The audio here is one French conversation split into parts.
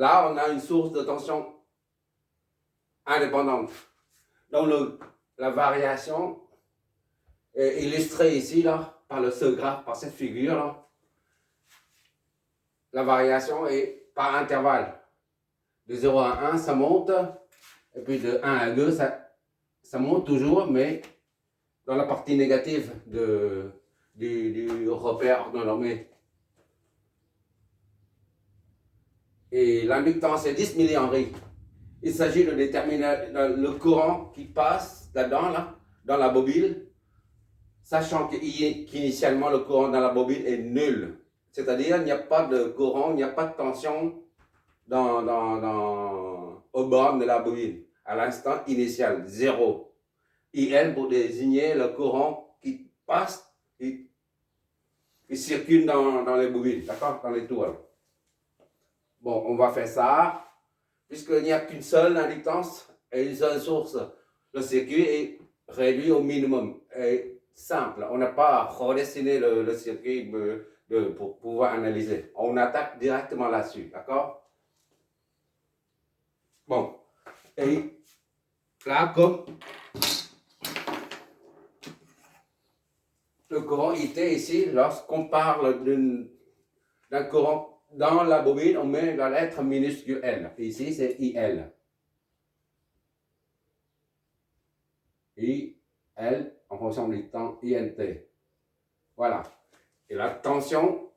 là, on a une source de tension indépendante. Donc, la variation est illustrée ici, là, par ce graphe, par cette figure, là. La variation est par intervalle. De 0 à 1, ça monte. Et puis de 1 à 2, ça monte toujours, mais dans la partie négative du repère ordonné. Et l'inductance est 10 millihenry. Il s'agit de déterminer le courant qui passe là-dedans, là, dans la bobine, sachant qu'initialement le courant dans la bobine est nul. C'est-à-dire il n'y a pas de courant, il n'y a pas de tension au bord de la bobine. À l'instant initial, 0. IL pour désigner le courant qui passe, qui circule dans les bobines, d'accord, dans les tours. Bon, on va faire ça, puisqu'il n'y a qu'une seule inductance et une seule source. Le circuit est réduit au minimum, est simple. On n'a pas à redessiner le circuit pour pouvoir analyser. On attaque directement là-dessus, d'accord? Bon, et là, comme le courant IT ici, lorsqu'on parle d'un courant dans la bobine, on met la lettre minuscule L. Ici, c'est IL. IL en fonction du temps INT. Voilà. Et la tension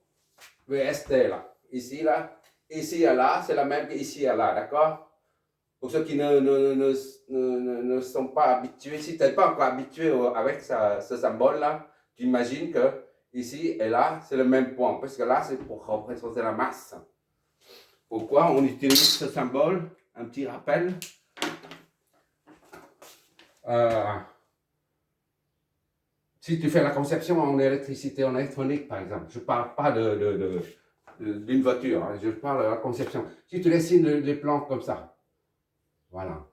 VST là. Ici, là. Ici à là, c'est la même qu'ici à là, d'accord? Pour ceux qui ne sont pas habitués, si tu n'es pas encore habitué avec ce symbole-là, tu imagines que ici et là, c'est le même point, parce que là, c'est pour représenter la masse. Pourquoi on utilise ce symbole? Un petit rappel. Si tu fais la conception en électricité, en électronique, par exemple, je ne parle pas d'une voiture, hein, je parle de la conception. Si tu dessines des plans comme ça, voilà,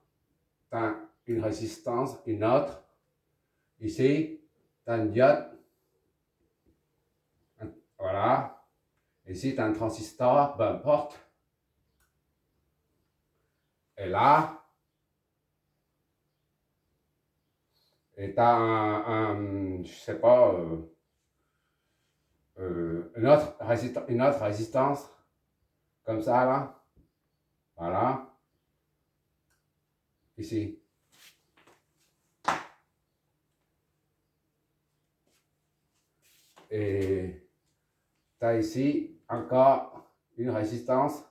tu as une résistance, une autre. Ici, tu as une diode. Voilà. Ici, tu as un transistor, peu importe. Et là, tu as je sais pas, une autre résistance, comme ça, là. Voilà. Ici. Et tu as ici encore une résistance.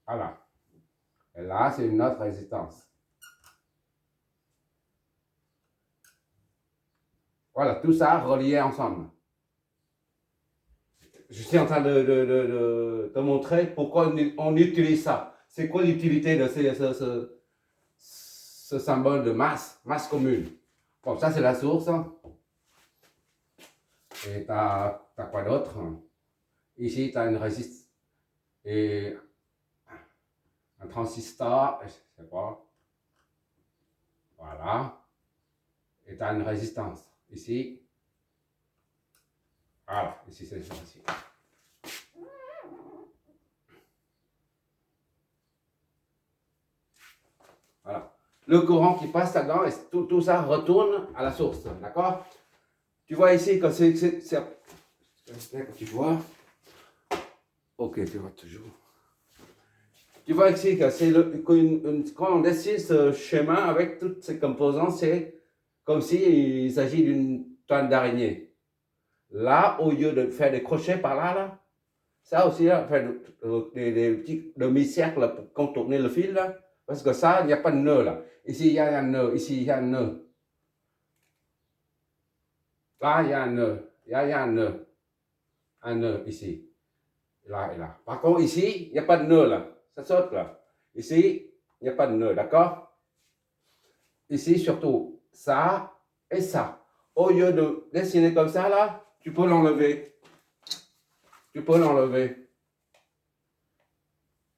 Voilà. Et là, c'est une autre résistance. Voilà, tout ça relié ensemble. Je suis en train de montrer pourquoi on utilise ça. C'est quoi l'utilité de ce symbole de masse commune? Bon, ça c'est la source. Et tu as quoi d'autre? Ici, tu as une résistance et un transistor, je sais pas. Voilà. Et tu as une résistance. Ici. Voilà, ici c'est ça ici. Voilà. Le courant qui passe là-dedans, et tout ça retourne à la source, d'accord? Tu vois ici que c'est tu vois? Ok, tu vois toujours. Tu vois ici que c'est quand on dessine ce chemin avec toutes ces composants, c'est comme s'il s'agit d'une toile d'araignée. Là, au lieu de faire des crochets par là, ça aussi, là, faire des petits demi-cercles pour contourner le fil, là, parce que ça, il n'y a pas de nœud, là. Ici, il y a un nœud, ici, il y a un nœud. Là, il y a un nœud, il y a un nœud ici, là et là. Par contre, ici, il n'y a pas de nœud, là. Ça saute, là. Ici, il n'y a pas de nœud, d'accord? Ici, surtout, ça et ça. Au lieu de dessiner comme ça, là, tu peux l'enlever. Tu peux l'enlever.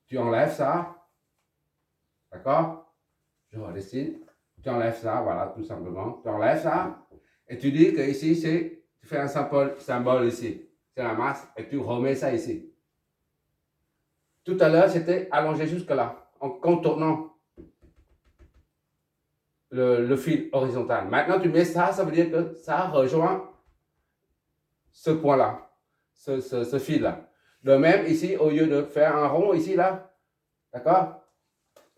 Tu enlèves ça. D'accord? Je redessine. Tu enlèves ça, voilà, tout simplement. Tu enlèves ça. Et tu dis que ici, tu fais un symbole ici. c'est la masse, et tu remets ça ici. Tout à l'heure, c'était allongé jusque là, en contournant le fil horizontal. Maintenant, tu mets ça, ça veut dire que ça rejoint ce point-là, ce fil-là. De même, ici, au lieu de faire un rond ici, là, d'accord?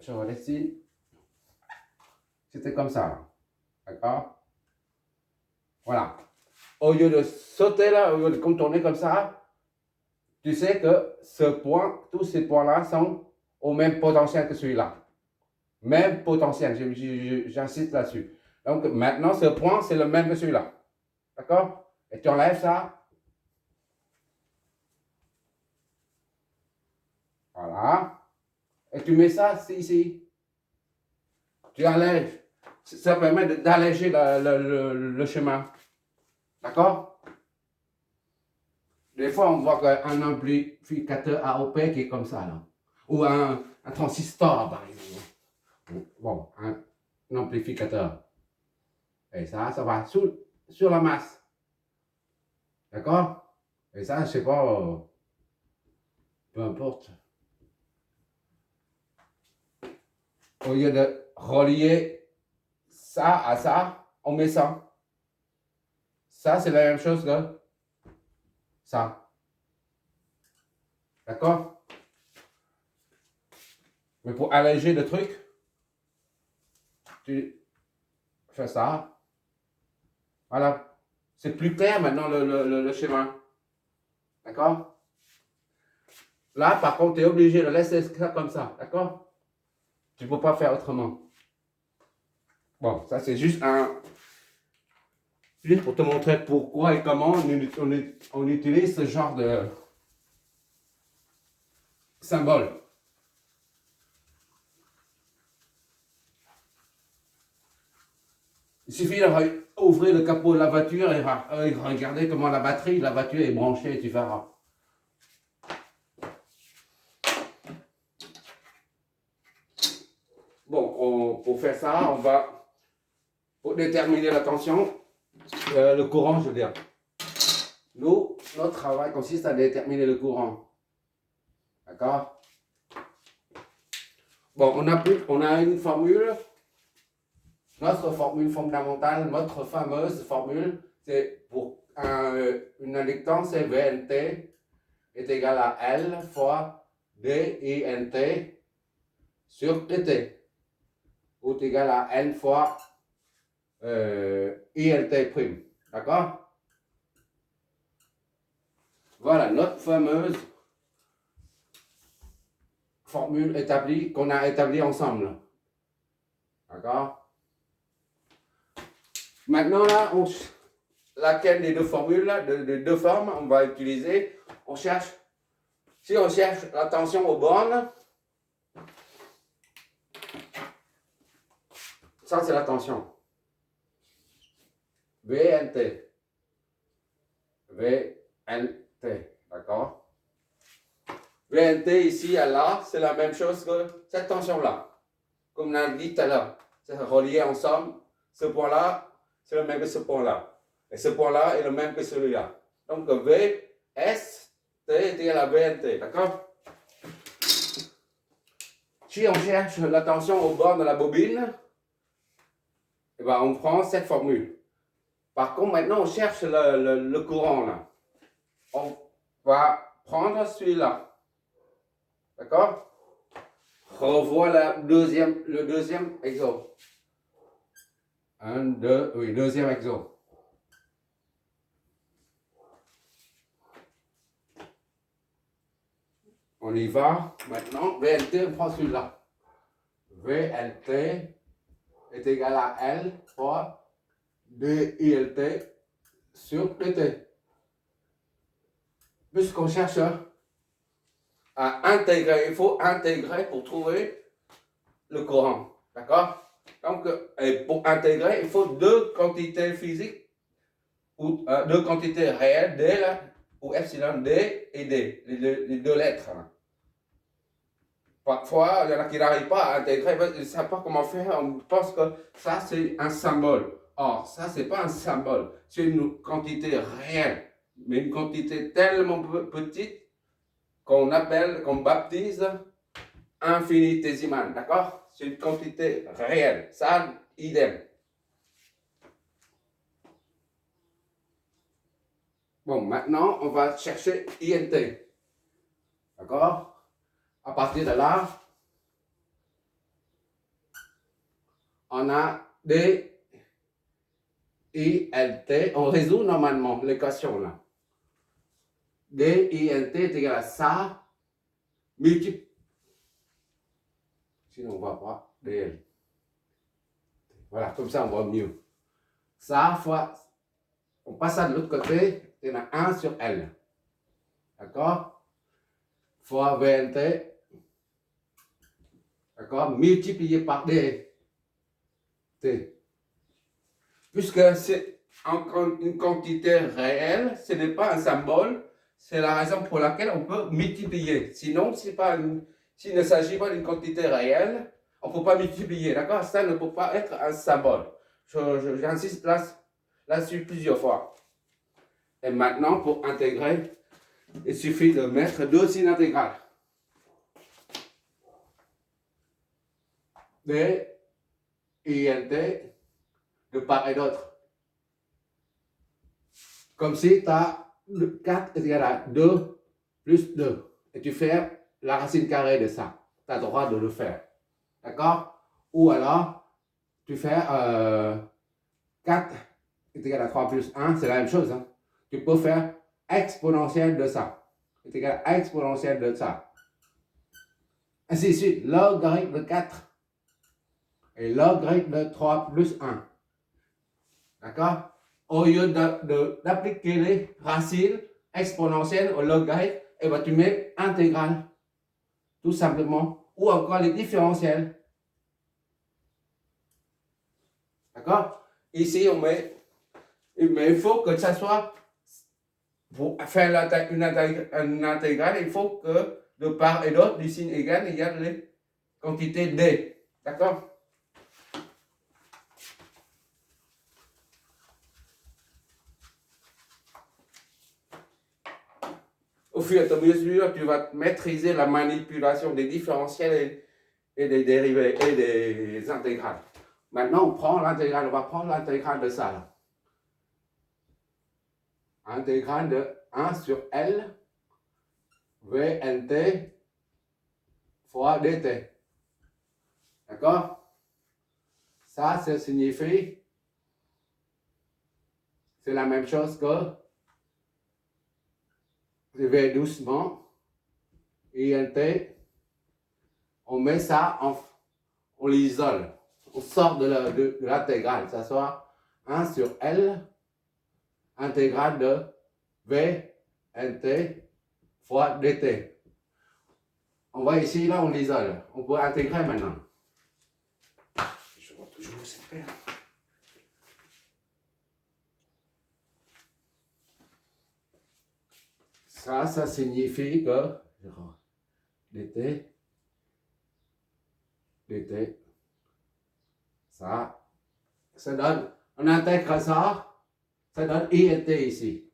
Je vais ici. C'était comme ça, d'accord? Voilà. Au lieu de sauter là, au lieu de contourner comme ça, tu sais que ce point, tous ces points-là sont au même potentiel que celui-là. Même potentiel, j'insiste là-dessus. Donc maintenant, ce point, c'est le même que celui-là. D'accord? Et tu enlèves ça. Voilà. Et tu mets ça ici. Tu allèges. Ça permet d'alléger le chemin. D'accord? Des fois, on voit qu'un amplificateur AOP qui est comme ça, là. Ou un transistor, par exemple. Bon, un amplificateur. Et ça va sur la masse. D'accord? Et ça, je sais pas, peu importe. Au lieu de relier ça à ça, on met ça. Ça, c'est la même chose que ça. D'accord? Mais pour alléger le truc, tu fais ça. Voilà. C'est plus clair maintenant le schéma. D'accord? Là, par contre, tu es obligé de laisser ça comme ça. D'accord? Tu ne peux pas faire autrement. Bon, ça c'est juste pour te montrer pourquoi et comment on utilise ce genre de symbole. Il suffit d'ouvrir le capot de la voiture et regarder comment la batterie de la voiture est branchée et tu verras. Bon, pour faire ça, on va, pour déterminer la tension, le courant, je veux dire. Nous, notre travail consiste à déterminer le courant. D'accord? Bon, on a une formule. Notre formule fondamentale, notre fameuse formule, c'est pour une inductance, c'est VNT est égal à L fois DINT sur TT. Ou est égal à N fois INT prime. D'accord? Voilà notre fameuse formule établie, qu'on a établie ensemble. D'accord? Maintenant, là, laquelle des deux formules, là, de deux formes, on va utiliser. On cherche, si on cherche la tension aux bornes, ça c'est la tension. VNT. VNT. D'accord? VNT ici à là, c'est la même chose que cette tension-là. Comme on a dit tout à l'heure, c'est relié ensemble. Ce point-là, c'est le même que ce point-là. Et ce point-là est le même que celui-là. Donc VS est égal à VNT. D'accord? Si on cherche la tension au bord de la bobine, eh ben, on prend cette formule. Par contre, maintenant, on cherche le courant là. On va prendre celui-là. D'accord? Revois le deuxième exo. Deuxième exo. On y va. Maintenant, VLT, on prend celui-là. VLT est égal à L fois DILT sur PT. Puisqu'on cherche à intégrer, il faut intégrer pour trouver le courant. D'accord? Donc, pour intégrer, il faut deux quantités physiques, ou deux quantités réelles, D là, ou epsilon D et D, les deux lettres. Parfois, il y en a qui n'arrivent pas à intégrer, ils ne savent pas comment faire, on pense que ça c'est un symbole. Or, ça c'est pas un symbole, c'est une quantité réelle mais une quantité tellement petite qu'on baptise infinitésimale, d'accord? C'est une quantité réelle, ça, idem. Bon, maintenant, on va chercher INT, d'accord? À partir de là, on a des INT, on résout normalement l'équation là. D INT est égal à ça multiplié. Sinon, on ne voit pas DL. Voilà, comme ça, on voit mieux. Ça fois, on passe ça de l'autre côté, c'est 1 sur L. D'accord? Fois VNT. D'accord? Multiplié par D. T. Puisque c'est une quantité réelle, ce n'est pas un symbole, c'est la raison pour laquelle on peut multiplier. Sinon, s'il ne s'agit pas d'une quantité réelle, on ne peut pas multiplier. D'accord? Ça ne peut pas être un symbole. J'insiste là-dessus plusieurs fois. Et maintenant, pour intégrer, il suffit de mettre deux signes intégrales. D, INT, de part et d'autre. Comme si tu as 4 est égal à 2 plus 2. Et tu fais la racine carrée de ça. Tu as le droit de le faire. D'accord? Ou alors, tu fais 4 est égal à 3 plus 1, c'est la même chose. Hein? Tu peux faire exponentielle de ça. Est égal à exponentielle de ça. Ainsi de suite, logarithme de 4 et logarithme de 3 plus 1. D'accord? Au lieu d'appliquer les racines exponentielles au logarithme, et ben tu mets intégrale, tout simplement, ou encore les différentiels. D'accord? Ici, mais il faut que ça soit, pour faire une intégrale, il faut que de part et d'autre du signe égal, il y a les quantités D. D'accord? Au fur et à mesure, tu vas maîtriser la manipulation des différentiels et des dérivés et des intégrales. Maintenant, on prend l'intégrale, on va prendre l'intégrale de ça. Là. Intégrale de 1 sur L, VNT fois DT. D'accord? Ça signifie, c'est la même chose que, je vais doucement, INT, on met ça, on l'isole. On sort de l'intégrale, ça soit 1 sur L, intégrale de V, NT, fois DT. On va ici, là, on l'isole. On peut intégrer maintenant. Je vois toujours cette paire. Ça signifie que DT, ça donne, on intègre ça donne ILT ici.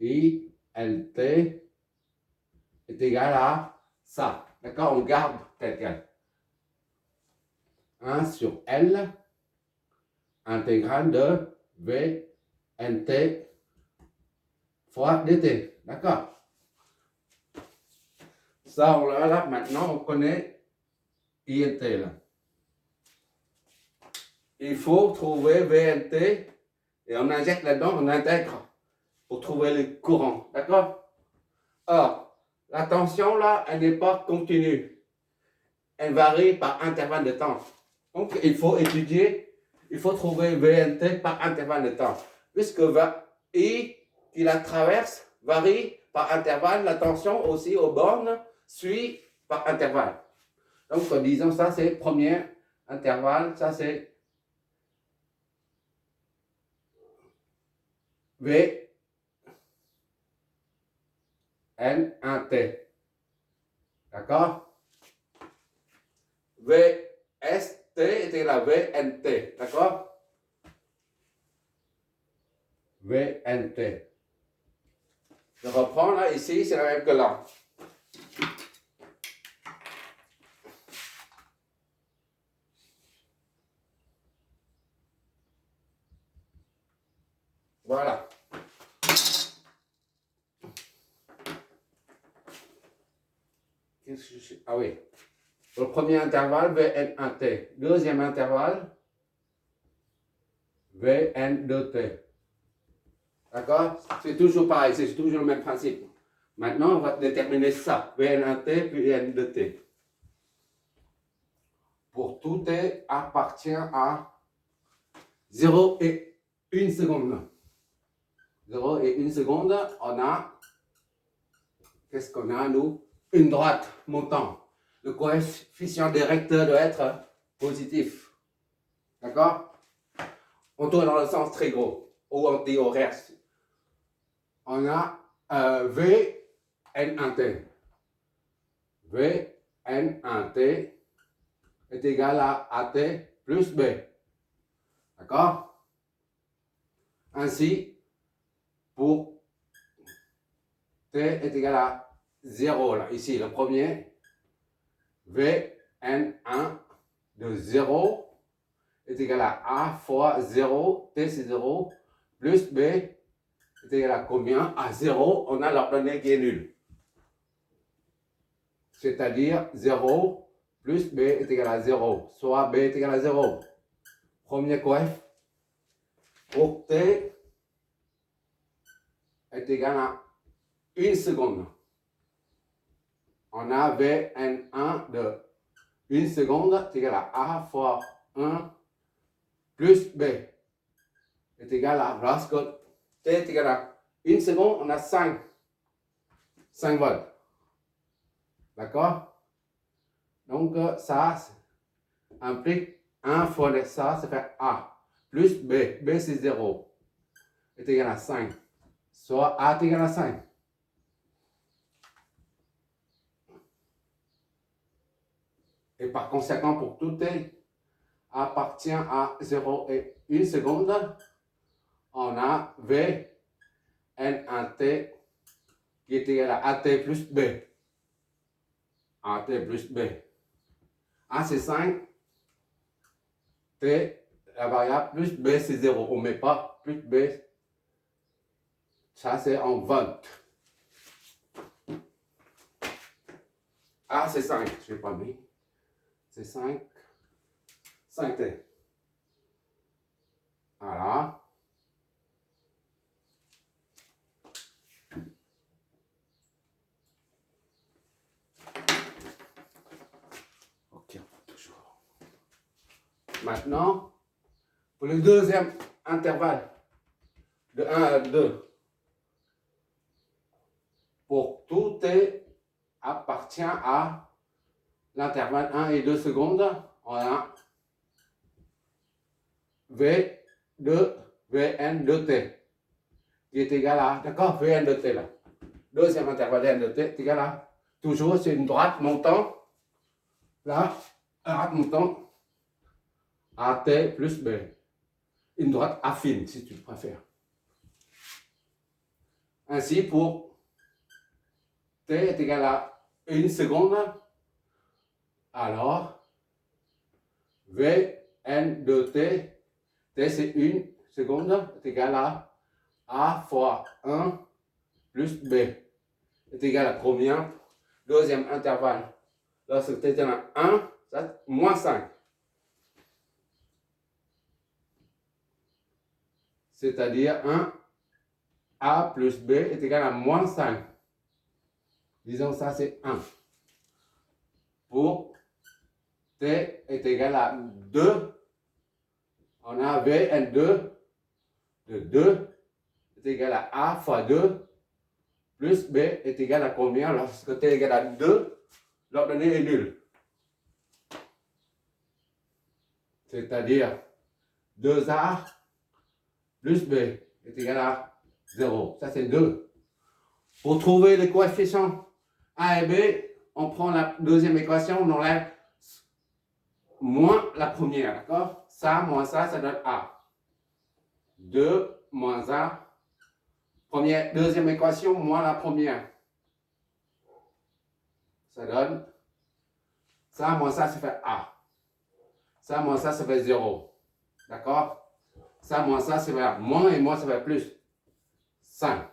ILT est égal à ça. D'accord? On garde tel quel. 1 sur L, intégrale de VNT fois DT. D'accord? Ça, on l'a là, maintenant, on connaît INT là. Il faut trouver VNT et on injecte là-dedans, on intègre pour trouver le courant. D'accord? Or, la tension là, elle n'est pas continue. Elle varie par intervalle de temps. Donc, il faut étudier, il faut trouver VNT par intervalle de temps. Puisque I qui la traverse varie par intervalle, la tension aussi aux bornes suit par intervalle. Donc, disons, ça c'est premier intervalle, ça c'est V N 1 T. D'accord? VST est égal à VNT. D'accord? VNT. Je reprends là, ici, c'est la même que là. Voilà. Qu'est-ce que je suis? Ah oui. Le premier intervalle, Vn1t. Deuxième intervalle, Vn2t. D'accord? C'est toujours pareil, c'est toujours le même principe. Maintenant, on va déterminer ça. Vn1t puis Vn2t. Pour tout t appartient à 0 et 1 seconde. 0 et 1 seconde, on a, qu'est-ce qu'on a nous? Une droite montant. Le coefficient directeur doit être positif. D'accord? On tourne dans le sens très gros, ou anti-horaire. On a V, N1T. V, N1T est égal à AT plus B. D'accord? Ainsi, pour T est égal à 0, là, ici, le premier, Vn1 de 0 est égal à A fois 0, T c'est 0, plus B est égal à combien? À 0, on a l'ordonnée qui est nulle. C'est-à-dire 0 plus B est égal à 0, soit B est égal à 0. Premier coef, pour T est égal à 1 seconde. On a Vn1 de 1 seconde est égal à A fois 1 plus B est égal à, lorsque T est égal à 1 seconde, on a 5 volts. D'accord? Donc ça implique 1 fois ça fait A plus B. B c'est 0 est égal à 5. Soit A est égal à 5. Et par conséquent, pour tout T appartient à 0 et 1 seconde, on a V N1T qui est égal à AT plus B. AT plus B. A c'est 5. T, la variable plus B c'est 0. On ne met pas plus B. Ça c'est en volt. A c'est 5. Je ne l'ai pas mis. C'est 5. 5T. Voilà. Ok, toujours. Maintenant, pour le deuxième intervalle, de 1 à 2, pour tout T appartient à l'intervalle 1 et 2 secondes, on a V2, Vn de T, qui est égal à, d'accord, Vn de T là. Deuxième intervalle N de T est égal à, toujours c'est une droite montant, là, droite montant, AT plus B. Une droite affine, si tu préfères. Ainsi, pour T est égal à 1 seconde, alors Vn de T, T c'est 1 seconde, est égal à A fois 1 plus B. Est égal à combien? Deuxième intervalle. Lorsque T est égal à 1, ça moins 5. C'est-à-dire 1 A plus B est égal à moins 5. Disons ça c'est 1. Pour T est égal à 2, on a Vn2 de 2 est égal à A fois 2 plus B est égal à combien? Lorsque T est égal à 2, l'ordonnée est nulle. C'est-à-dire 2A plus B est égal à 0. Ça c'est 2. Pour trouver les coefficients A et B, on prend la deuxième équation, on enlève moins la première, d'accord? Ça, moins ça donne A. 2 moins A Deuxième équation, moins la première. Ça donne, ça moins ça fait A. Ça moins ça fait 0. D'accord? Ça moins ça fait moins et moins ça fait plus. 5.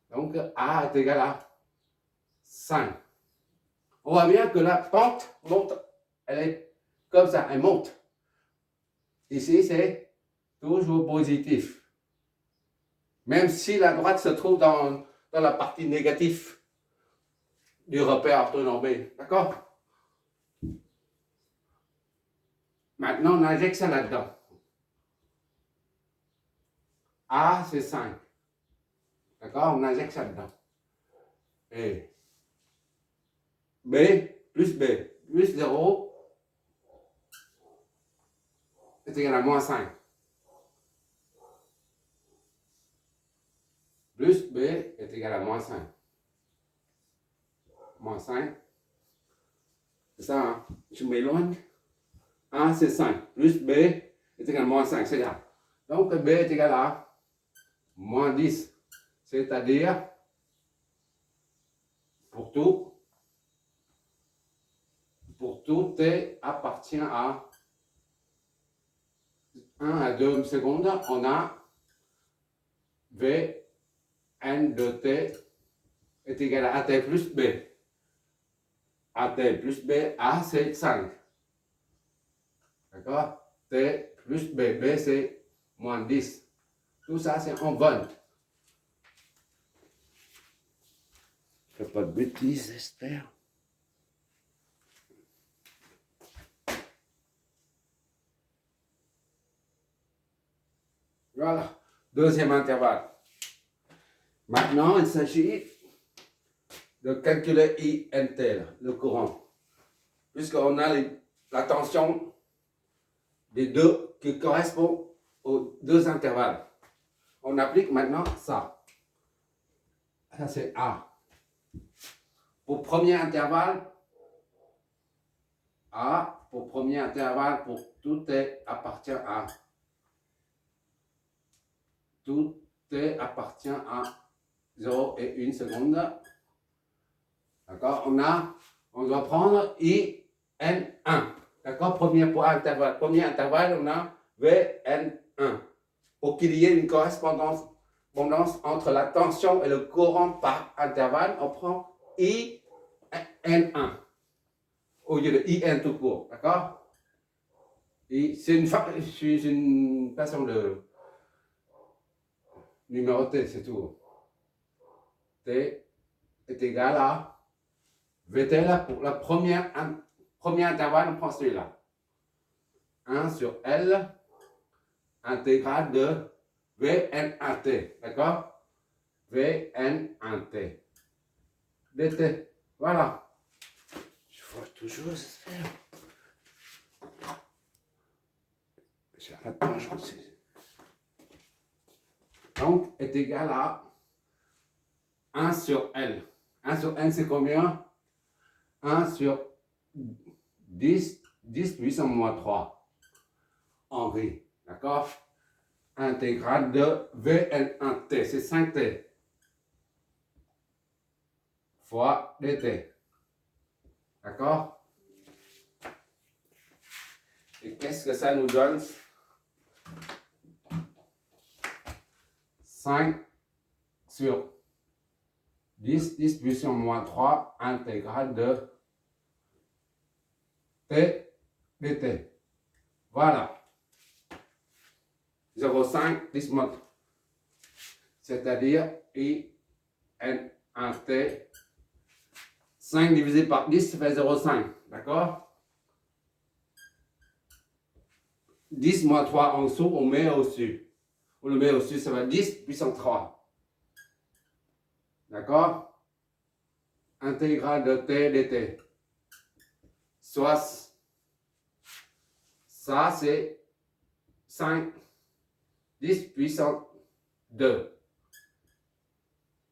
Donc A est égal à 5. On voit bien que la pente monte, elle est comme ça, elle monte. Ici, c'est toujours positif. Même si la droite se trouve dans la partie négative du repère orthonormé. D'accord? Maintenant, on injecte ça là-dedans. A, c'est 5. D'accord? On injecte ça dedans. Et B plus 0 est égal à moins 5. Plus B est égal à moins 5. Moins 5. C'est ça, hein? Je m'éloigne. A, c'est 5. Plus B est égal à moins 5. C'est là. Donc B est égal à moins 10. C'est-à-dire, pour tout T appartient à 1 à 2 secondes, on a V n de T est égal à AT plus B. AT plus B, A c'est 5. D'accord? T plus B, B c'est moins 10. Tout ça c'est en volts. Je fais pas de bêtises, j'espère. Voilà, deuxième intervalle. Maintenant, il s'agit de calculer INT, le courant. Puisqu'on a la tension des deux qui correspond aux deux intervalles. On applique maintenant ça. Ça c'est A. Pour premier intervalle, A, pour premier intervalle, pour tout T appartient à. Tout T appartient à 0 et 1 seconde. D'accord? On doit prendre IN1. D'accord? Premier intervalle, on a VN1. Pour qu'il y ait une correspondance entre la tension et le courant par intervalle, on prend IN1 au lieu de IN tout court. D'accord? C'est une façon de numéroter, c'est tout. T est égal à VT là pour le premier intervalle, on prend celui-là. 1 sur L intégrale de Vn1t. D'accord? Vn1t. dt. Voilà. Je vois toujours, j'espère. J'arrête pas, je sais. Donc, est égal à 1 sur L. 1 sur N, c'est combien? 1 sur 10 puissance moins 3. Henri. D'accord? Intégrale de Vn1t, c'est 5t. Fois dt. D'accord? Et qu'est-ce que ça nous donne? 5 sur 10 puissance moins 3 intégrale de T dt. Voilà. 0,5 10 mètres. C'est-à-dire IN1T. 5 divisé par 10, ça fait 0,5. D'accord? 10 moins 3 en dessous, on met au-dessus. On le met au-dessus, ça va 10 puissance 3. D'accord? Intégrale de T dt. Soit ça, c'est 5, 10 puissance 2.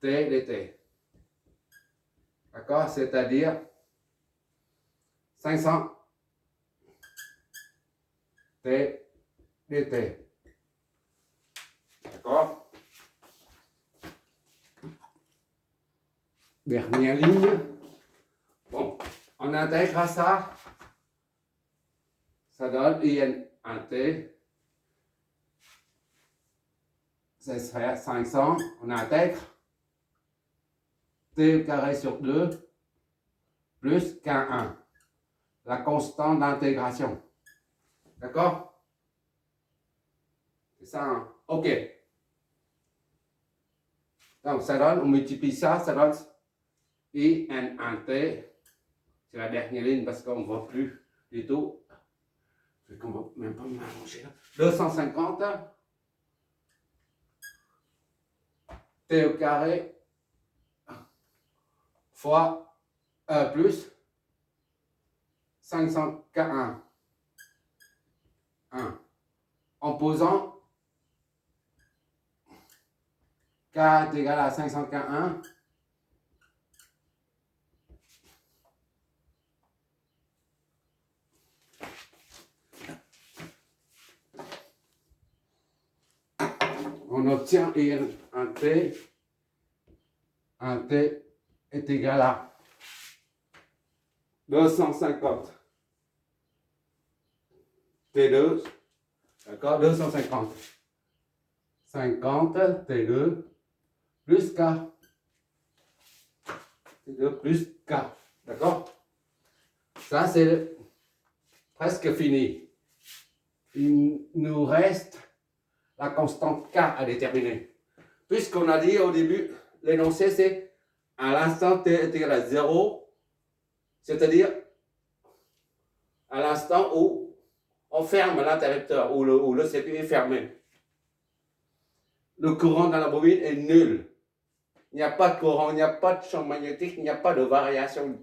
T dt. D'accord? C'est-à-dire 500 T dt. D'accord? Dernière ligne. Bon, on intègre à ça. Ça donne IN un T. Ça serait 500. On intègre. T au carré sur 2 plus K1. La constante d'intégration. D'accord? C'est ça, hein? OK. Donc, ça donne, on multiplie ça, ça donne IN un T. C'est la dernière ligne parce qu'on ne voit plus du tout. Je ne vais même pas m'arranger là. 250 T au carré fois plus 500 K1. 1. En posant K est égal à 500 K1. On obtient un T est égal à 250 T2, d'accord, 250 50 T2 plus K, T2 plus K, d'accord. Ça c'est presque fini. Il nous reste la constante K à déterminer. Puisqu'on a dit au début, l'énoncé c'est à l'instant T est égal à 0, c'est-à-dire à l'instant où on ferme l'interrupteur, où le CPU est fermé. Le courant dans la bobine est nul. Il n'y a pas de courant, il n'y a pas de champ magnétique, il n'y a pas de variation